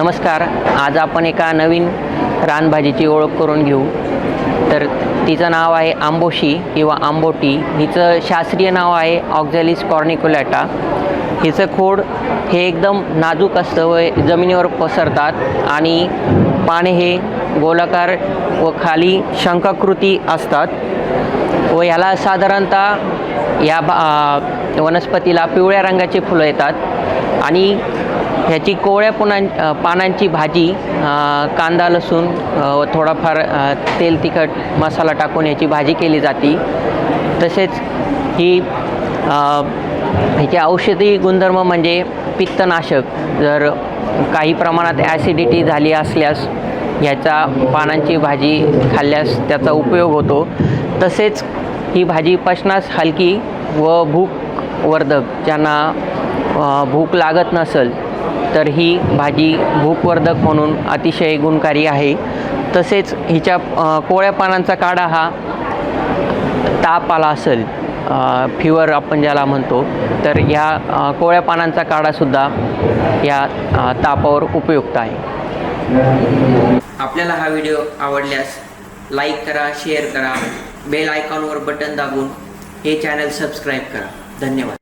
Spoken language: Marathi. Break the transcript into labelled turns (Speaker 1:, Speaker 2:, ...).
Speaker 1: नमस्कार. आज आपण एका नवीन रानभाजीची ओळख करून घेऊ. तर तिचं नाव आहे आंबोशी किंवा आंबोटी. हिचं शास्त्रीय नाव आहे ऑक्झॅलिस कॉर्निक्युलेटा. हिचं खोड हे एकदम नाजूक असतं व जमिनीवर पसरतात आणि पाने हे गोलाकार व खाली शंखाकृती असतात व ह्याला साधारणतः या वनस्पतीला पिवळ्या रंगाची फुलं येतात आणि ह्याची कोवळ्या पानांची भाजी कांदा लसूण व थोडाफार तेल तिखट मसाला टाकून याची भाजी केली जाते. तसेच ह्याचे औषधी गुणधर्म म्हणजे पित्तनाशक. जर काही प्रमाणात ॲसिडिटी झाली असल्यास ह्याच्या पानांची भाजी खाल्ल्यास त्याचा उपयोग होतो. तसेच ही भाजी पचनास हलकी व भूकवर्धक, ज्यांना भूक लागत नसेल तर ही भाजी भूकवर्धक म्हणून अतिशय गुणकारी आहे. तसेच हिच्या कोवळ्या पानांचा काढा हा ताप आला असेल, फिवर आपण ज्याला म्हणतो, तर ह्या कोवळ्या पानांचा काढासुद्धा या तापावर उपयुक्त आहे. आपल्याला हा व्हिडिओ आवडल्यास लाईक करा, शेअर करा, बेल आयकॉनवर बटन दाबून हे चॅनल सबस्क्राईब करा. धन्यवाद.